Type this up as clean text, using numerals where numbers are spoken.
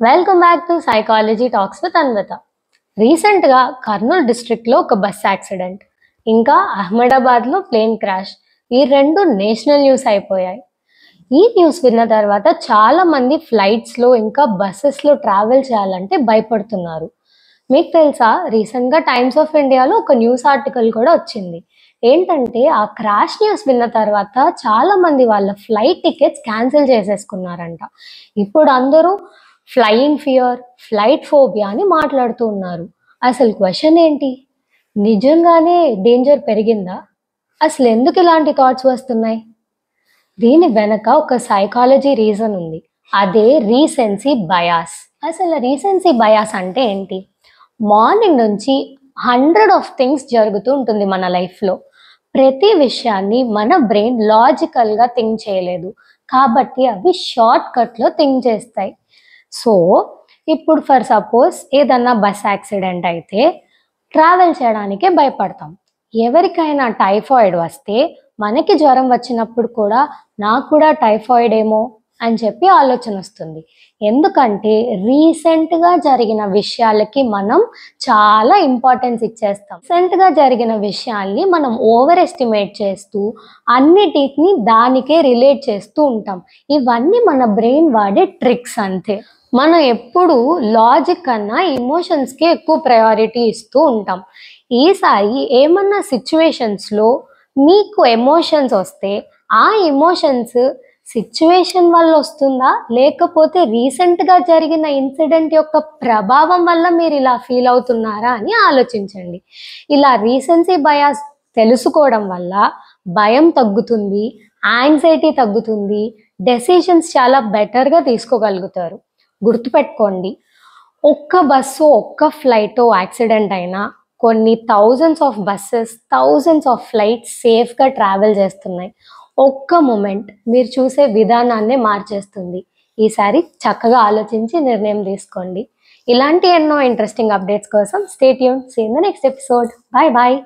Welcome back to psychology talks with Anvitha. రీసెంట్గా కర్నూలు డిస్ట్రిక్ట్లో ఒక బస్ యాక్సిడెంట్, ఇంకా అహ్మదాబాద్లో ప్లేన్ క్రాష్, ఈ రెండు నేషనల్ న్యూస్ అయిపోయాయి. ఈ న్యూస్ విన్న తర్వాత చాలామంది ఫ్లైట్స్లో ఇంకా బస్సెస్లో ట్రావెల్ చేయాలంటే భయపడుతున్నారు. మీకు తెలుసా, రీసెంట్గా టైమ్స్ ఆఫ్ ఇండియాలో ఒక న్యూస్ ఆర్టికల్ కూడా వచ్చింది. ఏంటంటే ఆ క్రాష్ న్యూస్ విన్న తర్వాత చాలామంది వాళ్ళ ఫ్లైట్ టికెట్స్ క్యాన్సిల్ చేసేసుకున్నారంట. ఇప్పుడు అందరూ ఫ్లయింగ్ ఫియర్, ఫ్లైట్ ఫోబియా అని మాట్లాడుతూ ఉన్నారు. అసలు క్వశ్చన్ ఏంటి? నిజంగానే డేంజర్ పెరిగిందా? అసలు ఎందుకు ఇలాంటి థాట్స్ వస్తున్నాయి? దీని వెనక ఒక సైకాలజీ రీజన్ ఉంది. అదే రీసెన్సీ బయాస్. అసలు రీసెన్సీ బయాస్ అంటే ఏంటి? మార్నింగ్ నుంచి 100 ఆఫ్ థింగ్స్ జరుగుతూ ఉంటుంది మన లైఫ్లో. ప్రతి విషయాన్ని మన బ్రెయిన్ లాజికల్గా థింక్ చేయలేదు, కాబట్టి అవి షార్ట్ కట్లో థింక్ చేస్తాయి. సో ఇప్పుడు ఫర్ సపోజ్ ఏదన్నా బస్ యాక్సిడెంట్ అయితే ట్రావెల్ చేయడానికే భయపడతాం. ఎవరికైనా టైఫాయిడ్ వస్తే మనకి జ్వరం వచ్చినప్పుడు కూడా నాకు కూడా టైఫాయిడ్ ఏమో అని చెప్పి ఆలోచన వస్తుంది. ఎందుకంటే రీసెంట్గా జరిగిన విషయాలకి మనం చాలా ఇంపార్టెన్స్ ఇచ్చేస్తాం. రీసెంట్గా జరిగిన విషయాల్ని మనం ఓవర్ ఎస్టిమేట్ చేస్తూ అన్నిటిని దానికే రిలేట్ చేస్తూ ఉంటాం. ఇవన్నీ మన బ్రెయిన్ వాడే ట్రిక్స్ అంతే. మనం ఎప్పుడు లాజిక్ కన్నా ఎమోషన్స్కి ఎక్కువ ప్రయారిటీ ఇస్తూ ఉంటాం. ఈసారి ఏమన్నా సిచ్యువేషన్స్లో మీకు ఎమోషన్స్ వస్తే ఆ ఎమోషన్స్ సిచ్యువేషన్ వల్ల వస్తుందా, లేకపోతే రీసెంట్గా జరిగిన ఇన్సిడెంట్ యొక్క ప్రభావం వల్ల మీరు ఇలా ఫీల్ అవుతున్నారా అని ఆలోచించండి. ఇలా రీసెన్సీ బయాస్ తెలుసుకోవడం వల్ల భయం తగ్గుతుంది, యాంగ్జైటీ తగ్గుతుంది, డెసిషన్స్ చాలా బెటర్గా తీసుకోగలుగుతారు. గుర్తుపెట్టుకోండి, ఒక్క బస్సు ఒక్క ఫ్లైట్ యాక్సిడెంట్ అయినా కొన్ని thousands of buses, thousands of flights సేఫ్గా ట్రావెల్ చేస్తున్నాయి. ఒక్క మూమెంట్ మీరు చూసే విధానాన్నే మార్చేస్తుంది. ఈసారి చక్కగా ఆలోచించి నిర్ణయం తీసుకోండి. ఇలాంటి ఎన్నో ఇంట్రెస్టింగ్ అప్డేట్స్ కోసం stay tune. See in the next episode. Bye bye.